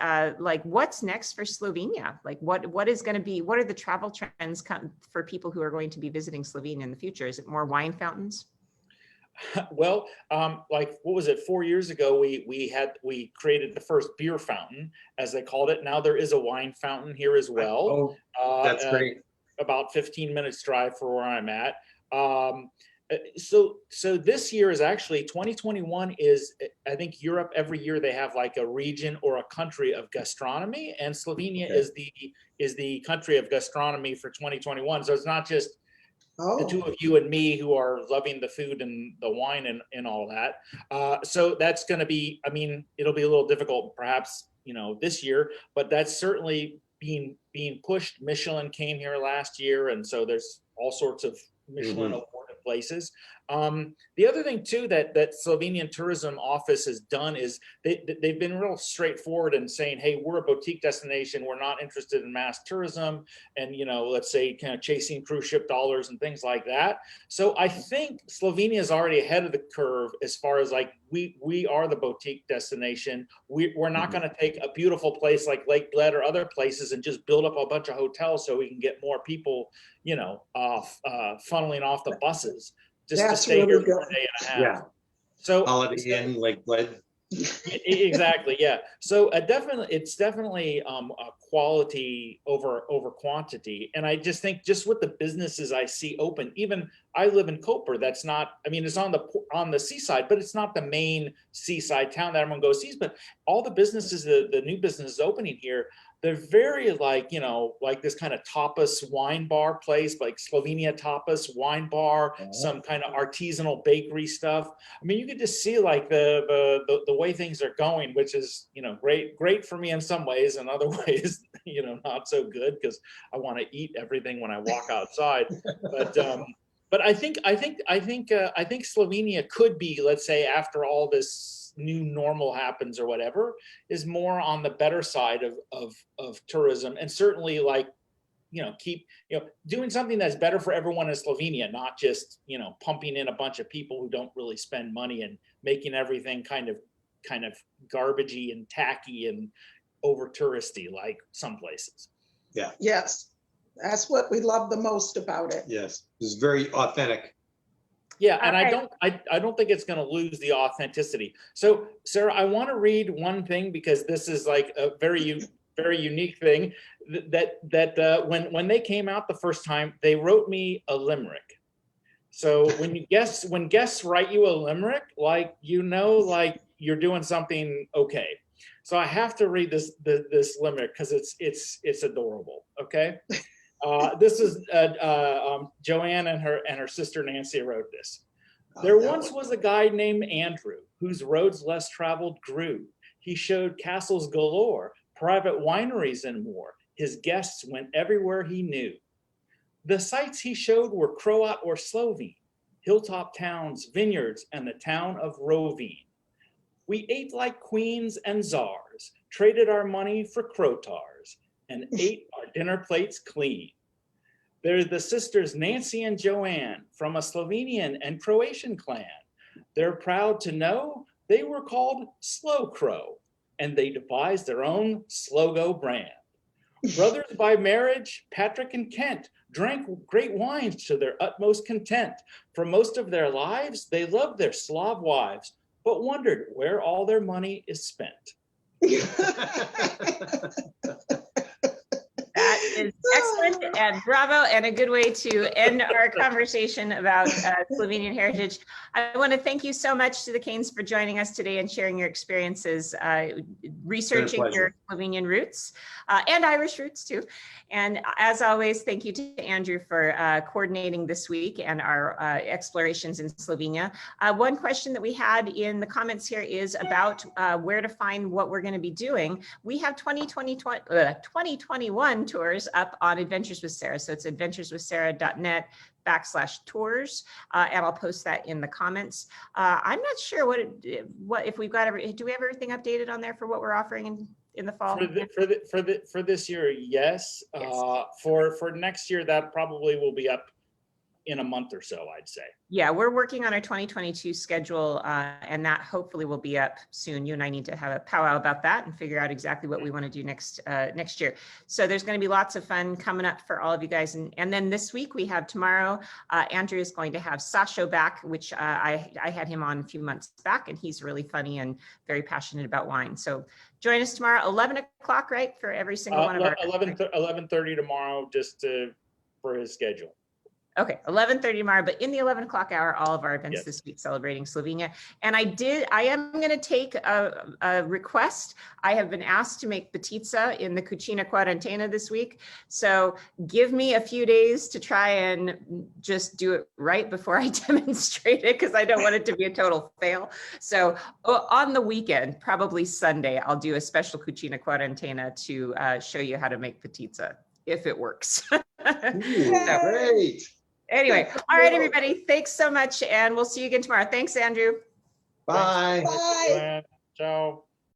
what's next for Slovenia? Like, what are the travel trends for people who are going to be visiting Slovenia in the future? Is it more wine fountains? Well, what was it? 4 years ago, we created the first beer fountain, as they called it. Now there is a wine fountain here as well. Oh, that's great. About 15 minutes drive from where I'm at. So this year is actually 2021 is, I think Europe every year they have like a region or a country of gastronomy, and Slovenia is the country of gastronomy for 2021. So it's not just the 2 of you and me who are loving the food and the wine and all that. So that's going to be, it'll be a little difficult perhaps, this year, but that's certainly being pushed. Michelin came here last year, and so there's all sorts of Michelin awarded places. The other thing too that Slovenian Tourism Office has done is they've been real straightforward in saying, hey, we're a boutique destination. We're not interested in mass tourism and, let's say kind of chasing cruise ship dollars and things like that. So I think Slovenia is already ahead of the curve as far as like we are the boutique destination. We're not going to take a beautiful place like Lake Bled or other places and just build up a bunch of hotels so we can get more people, funneling off the buses. Just to stay here for a day and a half. Yeah. So Holiday Inn, Lake Bled. Exactly. Yeah. So it's definitely a quality over quantity. And I just think just with the businesses I see open, even I live in Koper. That's not, it's on the seaside, but it's not the main seaside town that everyone goes sees. But all the businesses, the new businesses opening here, they're very like this kind of tapas wine bar place, like Slovenia tapas wine bar, some kind of artisanal bakery stuff. You could just see like the way things are going, which is, great for me in some ways, and other ways, not so good because I want to eat everything when I walk outside. But I think Slovenia could be, let's say, after all this new normal happens or whatever, is more on the better side of tourism, and certainly like keep, doing something that's better for everyone in Slovenia, not just, pumping in a bunch of people who don't really spend money and making everything kind of garbagey and tacky and over touristy like some places. Yeah. Yes, that's what we love the most about it. Yes, it's very authentic. Yeah, and Okay. I don't think it's going to lose the authenticity. So, Sarah, I want to read one thing because this is like a very unique thing that when they came out the first time, they wrote me a limerick. So when guests write you a limerick, like you're doing something okay. So I have to read this limerick because it's adorable. Okay. This is Joanne and her sister Nancy wrote this. There once was a guy named Andrew whose roads less traveled grew. He showed castles galore, private wineries and more. His guests went everywhere he knew. The sights he showed were Croat or Slovene, hilltop towns, vineyards, and the town of Rovine. We ate like queens and czars, traded our money for crotars, and ate our dinner plates clean. They're the sisters Nancy and Joanne from a Slovenian and Croatian clan. They're proud to know they were called Slow Crow, and they devised their own Slogo brand. Brothers by marriage, Patrick and Kent drank great wines to their utmost content. For most of their lives, they loved their Slav wives, but wondered where all their money is spent. That is excellent and bravo, and a good way to end our conversation about Slovenian heritage. I want to thank you so much to the Canes for joining us today and sharing your experiences researching your Slovenian roots and Irish roots too. And as always, thank you to Andrew for coordinating this week and our explorations in Slovenia. One question that we had in the comments here is about where to find what we're going to be doing. We have 2021 tours up on Adventures with Sarah. So it's adventureswithsarah.net/tours. And I'll post that in the comments. I'm not sure what if we've got do we have everything updated on there for what we're offering in the fall? For this year, yes. For next year, that probably will be up in a month or so, I'd say. Yeah, we're working on our 2022 schedule, and that hopefully will be up soon. You and I need to have a powwow about that and figure out exactly what we want to do next year. So there's going to be lots of fun coming up for all of you guys. And then this week we have tomorrow, Andrew is going to have Sasho back, which I had him on a few months back, and he's really funny and very passionate about wine. So join us tomorrow, 11 o'clock, right? For every single one of our 11:30 tomorrow, just for his schedule. Okay, 11:30 tomorrow, but in the 11 o'clock hour, all of our events this week celebrating Slovenia. And I am going to take a request. I have been asked to make batitsa in the Cucina Quarantena this week. So give me a few days to try and just do it right before I demonstrate it, because I don't want it to be a total fail. So on the weekend, probably Sunday, I'll do a special Cucina Quarantena to show you how to make batitsa, if it works. Great. Anyway, all right, everybody, thanks so much, and we'll see you again tomorrow. Thanks, Andrew. Bye. Bye. Ciao.